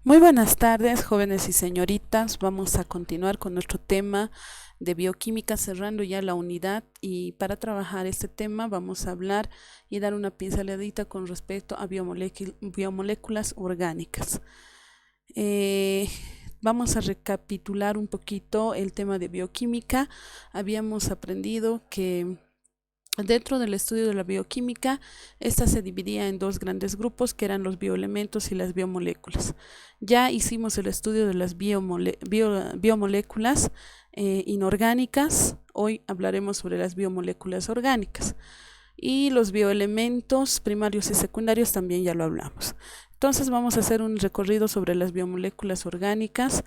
Muy buenas tardes, jóvenes y señoritas. Vamos a continuar con nuestro tema de bioquímica, cerrando ya la unidad. Y para trabajar este tema vamos a hablar y dar una pinceladita con respecto a biomoléculas orgánicas. Eh, Vamos a recapitular un poquito el tema de bioquímica. Habíamos aprendido que dentro del estudio de la bioquímica, esta se dividía en dos grandes grupos que eran los bioelementos y las biomoléculas. Ya hicimos el estudio de las biomoléculas inorgánicas. Hoy hablaremos sobre las biomoléculas orgánicas. Y los bioelementos primarios y secundarios también ya lo hablamos. Entonces vamos a hacer un recorrido sobre las biomoléculas orgánicas.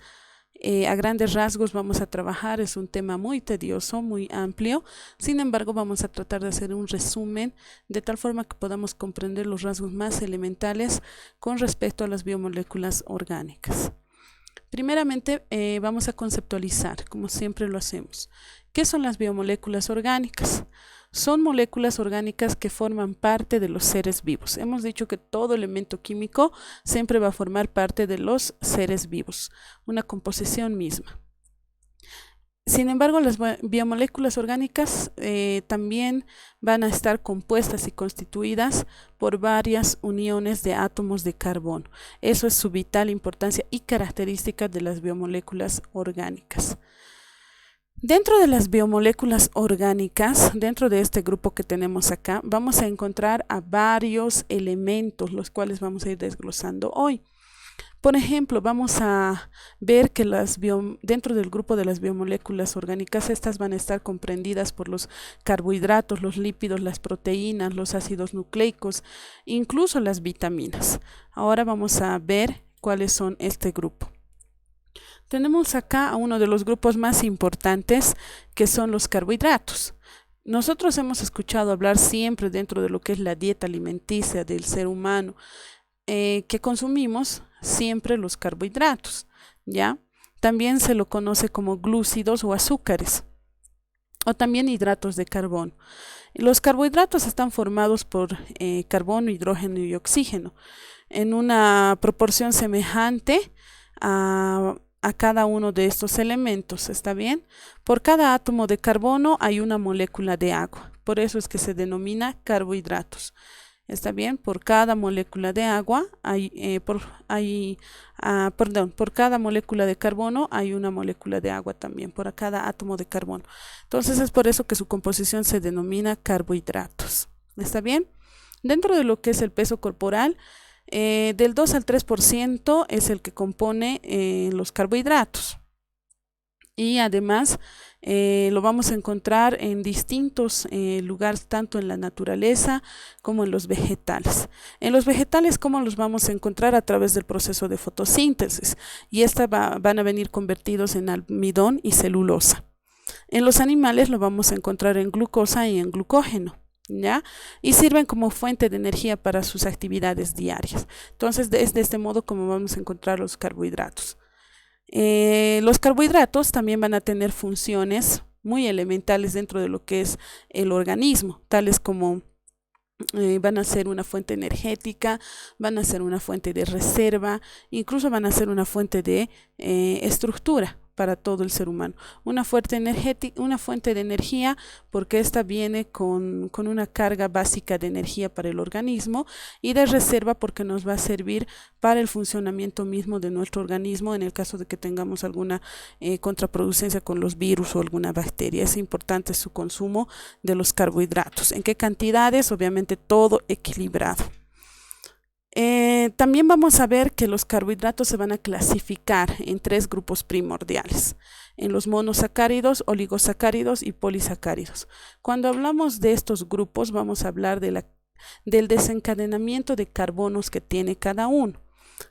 A grandes rasgos vamos a trabajar, es un tema muy tedioso, muy amplio. Sin embargo, vamos a tratar de hacer un resumen de tal forma que podamos comprender los rasgos más elementales con respecto a las biomoléculas orgánicas. Primeramente, vamos a conceptualizar, como siempre lo hacemos. ¿Qué son las biomoléculas orgánicas? Son moléculas orgánicas que forman parte de los seres vivos. Hemos dicho que todo elemento químico siempre va a formar parte de los seres vivos, una composición misma. Sin embargo, las biomoléculas orgánicas también van a estar compuestas y constituidas por varias uniones de átomos de carbono. Eso es su vital importancia y característica de las biomoléculas orgánicas. Dentro de las biomoléculas orgánicas, dentro de este grupo que tenemos acá, vamos a encontrar a varios elementos, los cuales vamos a ir desglosando hoy. Por ejemplo, vamos a ver que dentro del grupo de las biomoléculas orgánicas, estas van a estar comprendidas por los carbohidratos, los lípidos, las proteínas, los ácidos nucleicos, incluso las vitaminas. Ahora vamos a ver cuáles son este grupo. Tenemos acá a uno de los grupos más importantes, que son los carbohidratos. Nosotros hemos escuchado hablar siempre dentro de lo que es la dieta alimenticia del ser humano, que consumimos siempre los carbohidratos, ¿ya? También se lo conoce como glúcidos o azúcares, o también hidratos de carbono. Los carbohidratos están formados por carbono, hidrógeno y oxígeno, en una proporción semejante a cada uno de estos elementos, ¿está bien? Por cada átomo de carbono hay una molécula de agua, por eso es que se denomina carbohidratos. ¿Está bien? Por cada molécula de agua por cada molécula de carbono hay una molécula de agua también, por cada átomo de carbono. Entonces es por eso que su composición se denomina carbohidratos. ¿Está bien? Dentro de lo que es el peso corporal, del 2 al 3% es el que compone los carbohidratos. Y además lo vamos a encontrar en distintos lugares, tanto en la naturaleza como en los vegetales. En los vegetales, ¿cómo los vamos a encontrar? A través del proceso de fotosíntesis, y van a venir convertidos en almidón y celulosa. En los animales lo vamos a encontrar en glucosa y en glucógeno, ¿ya? Y sirven como fuente de energía para sus actividades diarias. Entonces, es de este modo como vamos a encontrar los carbohidratos. Los carbohidratos también van a tener funciones muy elementales dentro de lo que es el organismo, tales como van a ser una fuente energética, van a ser una fuente de reserva, incluso van a ser una fuente de estructura para todo el ser humano. Una fuente de energía, porque esta viene con una carga básica de energía para el organismo, y de reserva porque nos va a servir para el funcionamiento mismo de nuestro organismo en el caso de que tengamos alguna contraproducencia con los virus o alguna bacteria. Es importante su consumo de los carbohidratos. ¿En qué cantidades? Obviamente todo equilibrado. También vamos a ver que los carbohidratos se van a clasificar en tres grupos primordiales: en los monosacáridos, oligosacáridos y polisacáridos. Cuando hablamos de estos grupos, vamos a hablar del desencadenamiento de carbonos que tiene cada uno.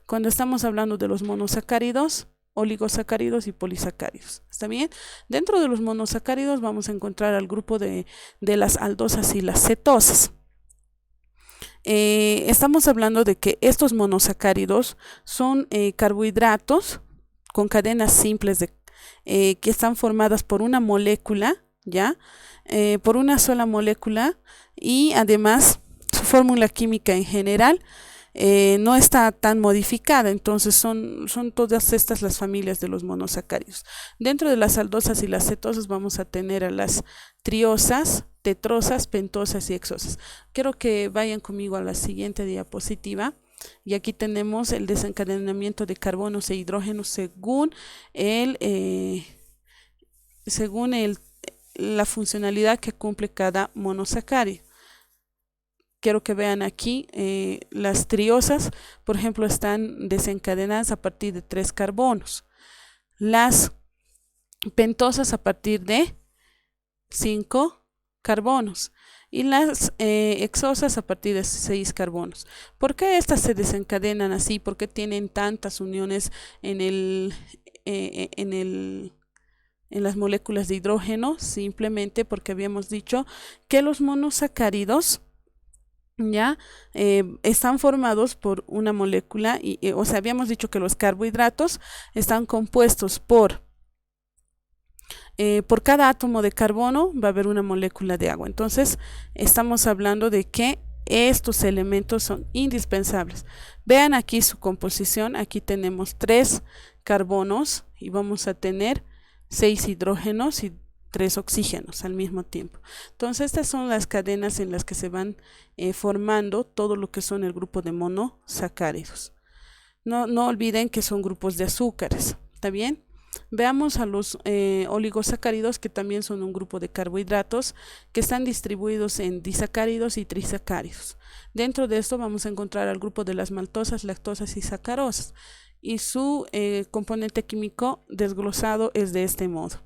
Cuando estamos hablando de los monosacáridos, oligosacáridos y polisacáridos, ¿está bien? Dentro de los monosacáridos vamos a encontrar al grupo de las aldosas y las cetosas. Estamos hablando de que estos monosacáridos son carbohidratos con cadenas simples que están formadas por una molécula, ¿ya? Por una sola molécula, y además su fórmula química en general no está tan modificada, entonces son todas estas las familias de los monosacáridos. Dentro de las aldosas y las cetosas vamos a tener a las triosas, tetrosas, pentosas y hexosas. Quiero que vayan conmigo a la siguiente diapositiva. Y aquí tenemos el desencadenamiento de carbonos e hidrógenos según la funcionalidad que cumple cada monosacárido. Quiero que vean aquí las triosas, por ejemplo, están desencadenadas a partir de 3 carbonos. Las pentosas a partir de 5 carbonos. Y las hexosas a partir de 6 carbonos. ¿Por qué estas se desencadenan así? ¿Por qué tienen tantas uniones en las moléculas de hidrógeno? Simplemente porque habíamos dicho que los monosacáridos ya están formados por una molécula, o sea, habíamos dicho que los carbohidratos están compuestos por cada átomo de carbono va a haber una molécula de agua. Entonces, estamos hablando de que estos elementos son indispensables. Vean aquí su composición. Aquí tenemos 3 carbonos y vamos a tener 6 hidrógenos y 3 oxígenos al mismo tiempo. Entonces, estas son las cadenas en las que se van formando todo lo que son el grupo de monosacáridos. No olviden que son grupos de azúcares. ¿Está bien? Veamos a los oligosacáridos, que también son un grupo de carbohidratos que están distribuidos en disacáridos y trisacáridos. Dentro de esto vamos a encontrar al grupo de las maltosas, lactosas y sacarosas, y su componente químico desglosado es de este modo.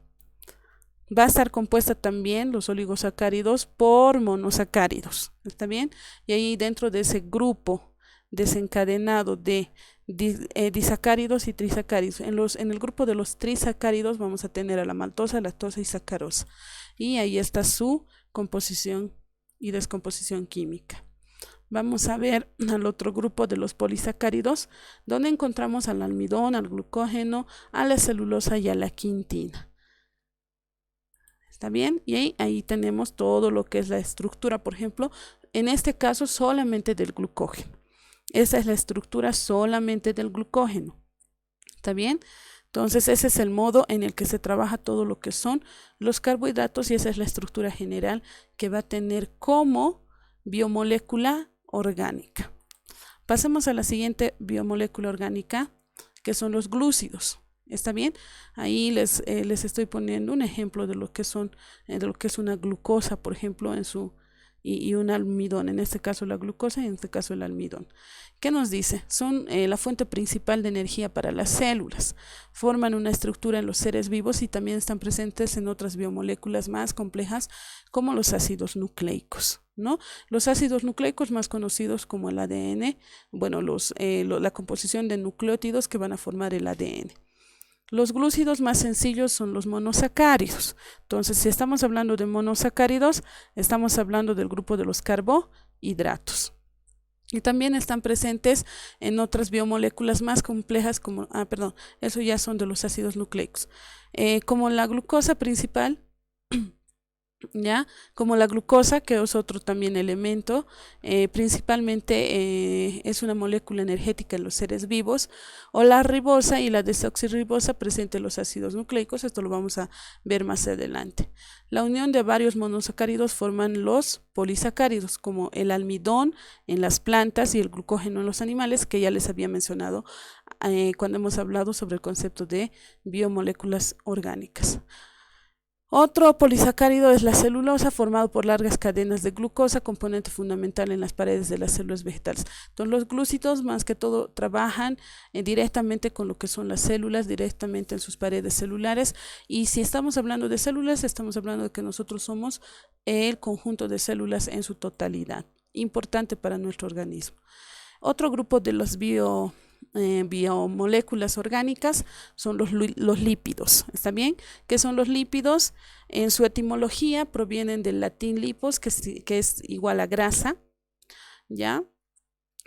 Va a estar compuesta también los oligosacáridos por monosacáridos. ¿Está bien? Y ahí dentro de ese grupo desencadenado de disacáridos y trisacáridos. En el grupo de los trisacáridos vamos a tener a la maltosa, lactosa y sacarosa. Y ahí está su composición y descomposición química. Vamos a ver al otro grupo de los polisacáridos, donde encontramos al almidón, al glucógeno, a la celulosa y a la quintina. ¿Está bien? Y ahí tenemos todo lo que es la estructura, por ejemplo, en este caso solamente del glucógeno. Esa es la estructura solamente del glucógeno. ¿Está bien? Entonces ese es el modo en el que se trabaja todo lo que son los carbohidratos y esa es la estructura general que va a tener como biomolécula orgánica. Pasemos a la siguiente biomolécula orgánica, que son los glúcidos. ¿Está bien? Ahí les estoy poniendo un ejemplo de lo que es una glucosa, por ejemplo, y un almidón, en este caso la glucosa y en este caso el almidón. ¿Qué nos dice? Son la fuente principal de energía para las células, forman una estructura en los seres vivos y también están presentes en otras biomoléculas más complejas como los ácidos nucleicos, ¿no? Los ácidos nucleicos más conocidos como el ADN, bueno, la composición de nucleótidos que van a formar el ADN. Los glúcidos más sencillos son los monosacáridos. Entonces, si estamos hablando de monosacáridos, estamos hablando del grupo de los carbohidratos. Y también están presentes en otras biomoléculas más complejas como, eso ya son de los ácidos nucleicos. Como la glucosa principal, ¿ya? Como la glucosa, que es otro también elemento, principalmente es una molécula energética en los seres vivos, o la ribosa y la desoxirribosa presente en los ácidos nucleicos, esto lo vamos a ver más adelante. La unión de varios monosacáridos forman los polisacáridos, como el almidón en las plantas y el glucógeno en los animales, que ya les había mencionado cuando hemos hablado sobre el concepto de biomoléculas orgánicas. Otro polisacárido es la celulosa, formado por largas cadenas de glucosa, componente fundamental en las paredes de las células vegetales. Entonces, los glúcidos más que todo trabajan directamente con lo que son las células, directamente en sus paredes celulares. Y si estamos hablando de células, estamos hablando de que nosotros somos el conjunto de células en su totalidad, importante para nuestro organismo. Otro grupo de los biomoléculas orgánicas son los lípidos. ¿Está bien? ¿Qué son los lípidos? En su etimología provienen del latín lipos, que es igual a grasa, ¿ya?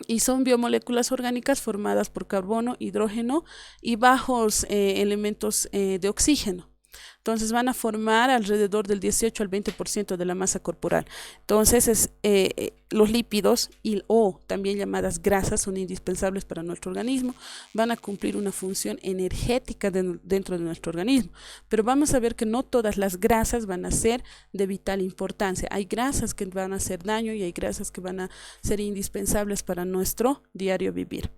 Y son biomoléculas orgánicas formadas por carbono, hidrógeno y bajos elementos de oxígeno. Entonces van a formar alrededor del 18 al 20% de la masa corporal. Entonces los lípidos o también llamadas grasas son indispensables para nuestro organismo, van a cumplir una función energética dentro de nuestro organismo, pero vamos a ver que no todas las grasas van a ser de vital importancia. Hay grasas que van a hacer daño y hay grasas que van a ser indispensables para nuestro diario vivir.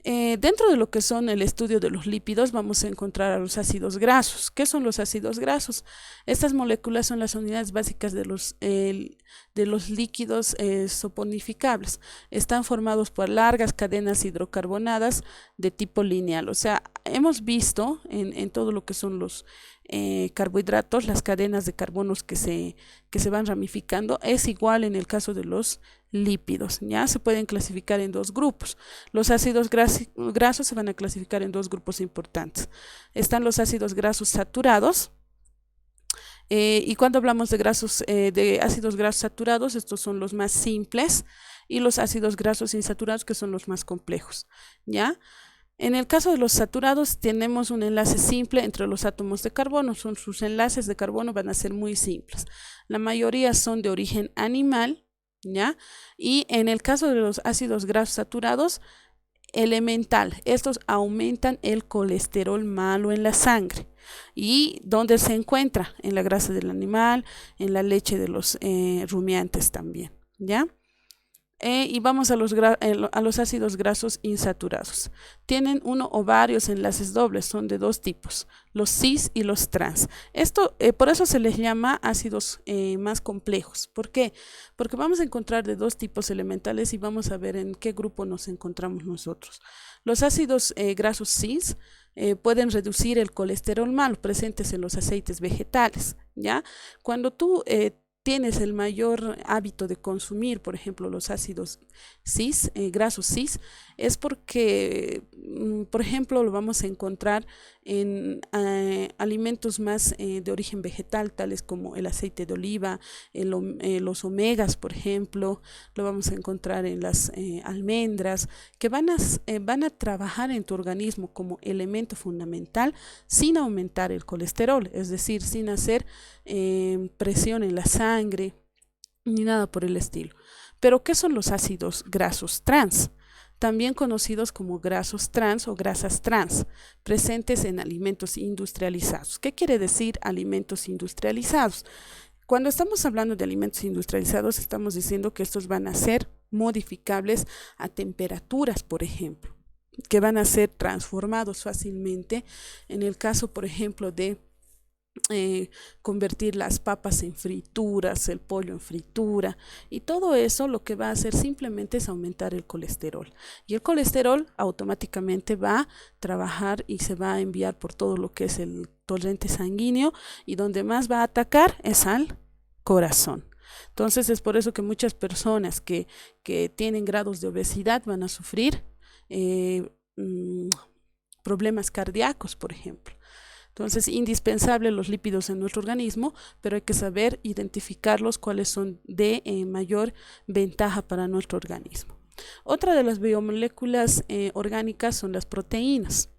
Dentro de lo que son el estudio de los lípidos vamos a encontrar a los ácidos grasos. ¿Qué son los ácidos grasos? Estas moléculas son las unidades básicas de los líquidos saponificables. Están formados por largas cadenas hidrocarbonadas de tipo lineal. O sea, hemos visto en todo lo que son los carbohidratos, las cadenas de carbonos que se van ramificando. Es igual en el caso de los lípidos, ya se pueden clasificar en dos grupos. Los ácidos grasos se van a clasificar en dos grupos importantes. Están los ácidos grasos saturados, y cuando hablamos de ácidos grasos saturados, estos son los más simples, y los ácidos grasos insaturados, que son los más complejos, ¿ya? En el caso de los saturados tenemos un enlace simple entre los átomos de carbono. Sus enlaces de carbono van a ser muy simples. La mayoría son de origen animal, ¿ya? Y en el caso de los ácidos grasos saturados, elemental, estos aumentan el colesterol malo en la sangre. ¿Y dónde se encuentra? En la grasa del animal, en la leche de los rumiantes también, ¿ya? Y vamos a los ácidos grasos insaturados. Tienen uno o varios enlaces dobles, son de dos tipos, los cis y los trans. Por eso se les llama ácidos más complejos. ¿Por qué? Porque vamos a encontrar de dos tipos elementales y vamos a ver en qué grupo nos encontramos nosotros. Los ácidos grasos cis pueden reducir el colesterol malo presentes en los aceites vegetales, ¿ya? Cuando tú tienes el mayor hábito de consumir, por ejemplo, los ácidos grasos cis, es porque, por ejemplo, lo vamos a encontrar en alimentos más de origen vegetal, tales como el aceite de oliva, los omegas, por ejemplo, lo vamos a encontrar en las almendras, que van a trabajar en tu organismo como elemento fundamental sin aumentar el colesterol, es decir, sin hacer presión en la sangre ni nada por el estilo. Pero ¿qué son los ácidos grasos trans? También conocidos como grasos trans o grasas trans, presentes en alimentos industrializados. ¿Qué quiere decir alimentos industrializados? Cuando estamos hablando de alimentos industrializados, estamos diciendo que estos van a ser modificables a temperaturas, por ejemplo, que van a ser transformados fácilmente. En el caso, por ejemplo, de convertir las papas en frituras, el pollo en fritura, y todo eso lo que va a hacer simplemente es aumentar el colesterol, y el colesterol automáticamente va a trabajar y se va a enviar por todo lo que es el torrente sanguíneo, y donde más va a atacar es al corazón. Entonces es por eso que muchas personas que tienen grados de obesidad van a sufrir problemas cardíacos, por ejemplo. Entonces, indispensable los lípidos en nuestro organismo, pero hay que saber identificarlos, cuáles son de mayor ventaja para nuestro organismo. Otra de las biomoléculas orgánicas son las proteínas.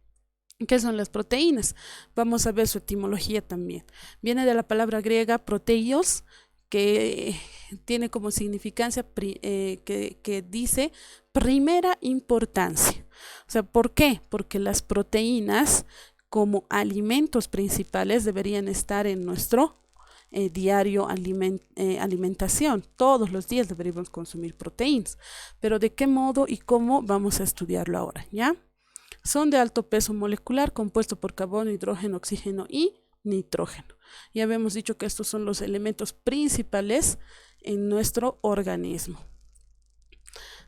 ¿Qué son las proteínas? Vamos a ver su etimología también. Viene de la palabra griega proteios, que tiene como significancia que dice primera importancia. O sea, ¿por qué? Porque las proteínas como alimentos principales deberían estar en nuestro diario alimentación. Todos los días deberíamos consumir proteínas, pero ¿de qué modo y cómo? Vamos a estudiarlo ahora, ¿ya? Son de alto peso molecular, compuesto por carbono, hidrógeno, oxígeno y nitrógeno. Ya habíamos dicho que estos son los elementos principales en nuestro organismo.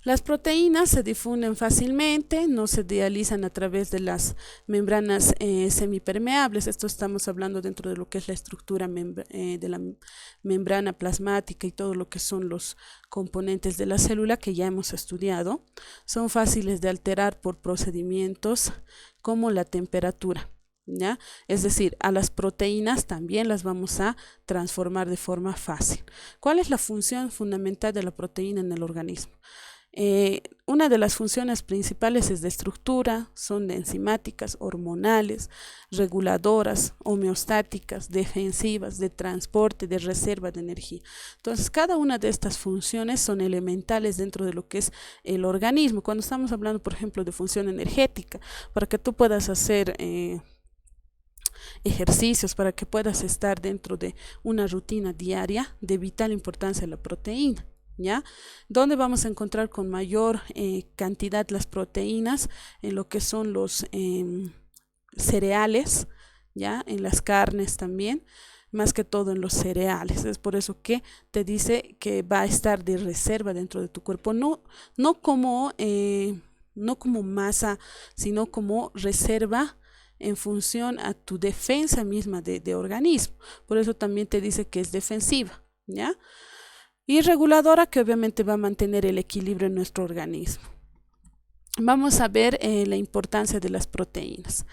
Las proteínas se difunden fácilmente, no se dializan a través de las membranas semipermeables. Esto estamos hablando dentro de lo que es la estructura de la membrana plasmática y todo lo que son los componentes de la célula que ya hemos estudiado. Son fáciles de alterar por procedimientos como la temperatura, ¿ya? Es decir, a las proteínas también las vamos a transformar de forma fácil. ¿Cuál es la función fundamental de la proteína en el organismo? Una de las funciones principales es de estructura, son de enzimáticas, hormonales, reguladoras, homeostáticas, defensivas, de transporte, de reserva de energía. Entonces, cada una de estas funciones son elementales dentro de lo que es el organismo. Cuando estamos hablando, por ejemplo, de función energética, para que tú puedas hacer ejercicios, para que puedas estar dentro de una rutina diaria, de vital importancia la proteína. ¿Ya? ¿Dónde vamos a encontrar con mayor cantidad las proteínas? En lo que son los cereales, ¿ya? En las carnes también, más que todo en los cereales. Es por eso que te dice que va a estar de reserva dentro de tu cuerpo, no como masa, sino como reserva en función a tu defensa misma de organismo. Por eso también te dice que es defensiva, ¿ya? Y reguladora, que obviamente va a mantener el equilibrio en nuestro organismo. Vamos a ver la importancia de las proteínas.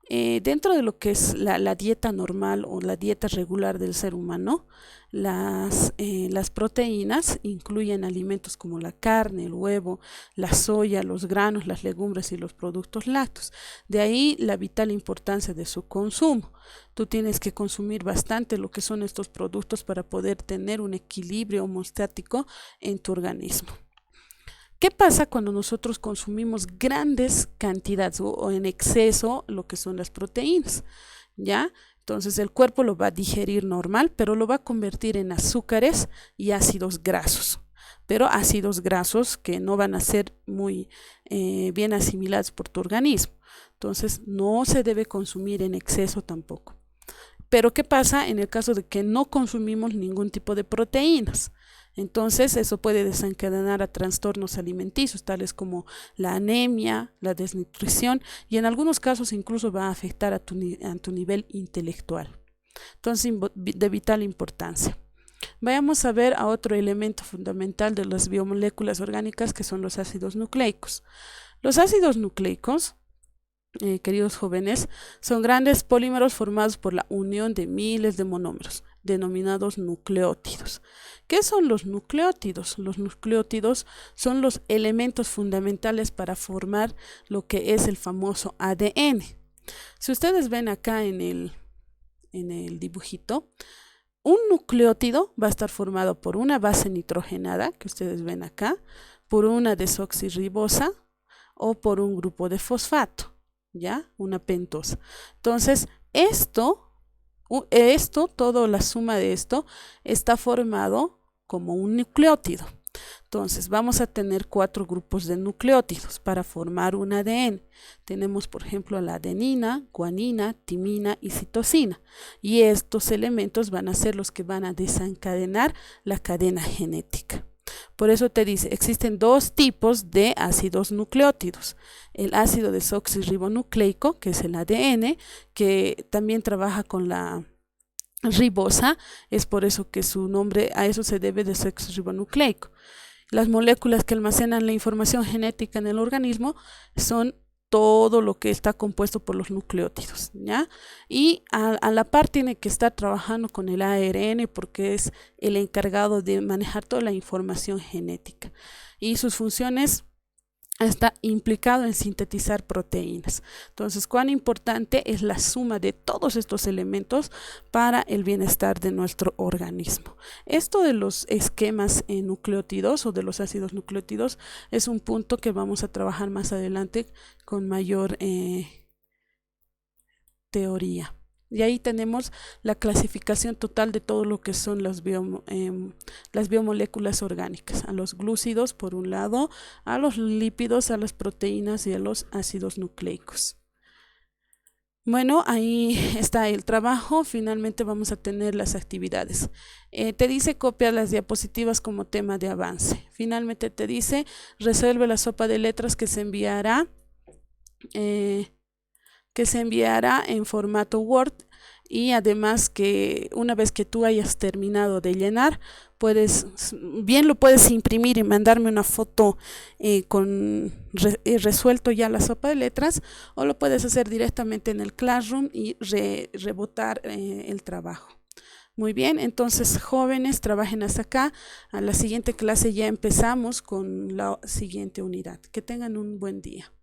Dentro de lo que es la dieta normal o la dieta regular del ser humano, las proteínas incluyen alimentos como la carne, el huevo, la soya, los granos, las legumbres y los productos lácteos. De ahí la vital importancia de su consumo. Tú tienes que consumir bastante lo que son estos productos para poder tener un equilibrio homostático en tu organismo. ¿Qué pasa cuando nosotros consumimos grandes cantidades o en exceso lo que son las proteínas? ¿Ya? Entonces el cuerpo lo va a digerir normal, pero lo va a convertir en azúcares y ácidos grasos. Pero ácidos grasos que no van a ser muy bien asimilados por tu organismo. Entonces no se debe consumir en exceso tampoco. Pero ¿qué pasa en el caso de que no consumimos ningún tipo de proteínas? Entonces eso puede desencadenar a trastornos alimenticios, tales como la anemia, la desnutrición y en algunos casos incluso va a afectar a tu nivel intelectual. Entonces, de vital importancia. Vayamos a ver a otro elemento fundamental de las biomoléculas orgánicas, que son los ácidos nucleicos. Los ácidos nucleicos, queridos jóvenes, son grandes polímeros formados por la unión de miles de monómeros, denominados nucleótidos. ¿Qué son los nucleótidos? Los nucleótidos son los elementos fundamentales para formar lo que es el famoso ADN. Si ustedes ven acá en el dibujito, un nucleótido va a estar formado por una base nitrogenada, que ustedes ven acá, por una desoxirribosa o por un grupo de fosfato. ¿Ya? Una pentosa. Entonces, toda la suma de esto está formado como un nucleótido. Entonces, vamos a tener 4 grupos de nucleótidos para formar un ADN. Tenemos, por ejemplo, la adenina, guanina, timina y citosina. Y estos elementos van a ser los que van a desencadenar la cadena genética. Por eso te dice, existen 2 tipos de ácidos nucleótidos. El ácido desoxirribonucleico, que es el ADN, que también trabaja con la ribosa, es por eso que su nombre, a eso se debe desoxirribonucleico. Las moléculas que almacenan la información genética en el organismo son todo lo que está compuesto por los nucleótidos, ¿ya? Y a la par tiene que estar trabajando con el ARN porque es el encargado de manejar toda la información genética. Y sus funciones está implicado en sintetizar proteínas. Entonces, cuán importante es la suma de todos estos elementos para el bienestar de nuestro organismo. Esto de los esquemas nucleótidos o de los ácidos nucleótidos es un punto que vamos a trabajar más adelante con mayor teoría. Y ahí tenemos la clasificación total de todo lo que son las biomoléculas orgánicas, a los glúcidos por un lado, a los lípidos, a las proteínas y a los ácidos nucleicos. Bueno, ahí está el trabajo. Finalmente vamos a tener las actividades. Te dice copia las diapositivas como tema de avance. Finalmente te dice resuelve la sopa de letras que se enviará en formato Word, y además que una vez que tú hayas terminado de llenar, lo puedes imprimir y mandarme una foto con resuelto ya la sopa de letras, o lo puedes hacer directamente en el Classroom y rebotar el trabajo. Muy bien, entonces jóvenes, trabajen hasta acá. A la siguiente clase ya empezamos con la siguiente unidad. Que tengan un buen día.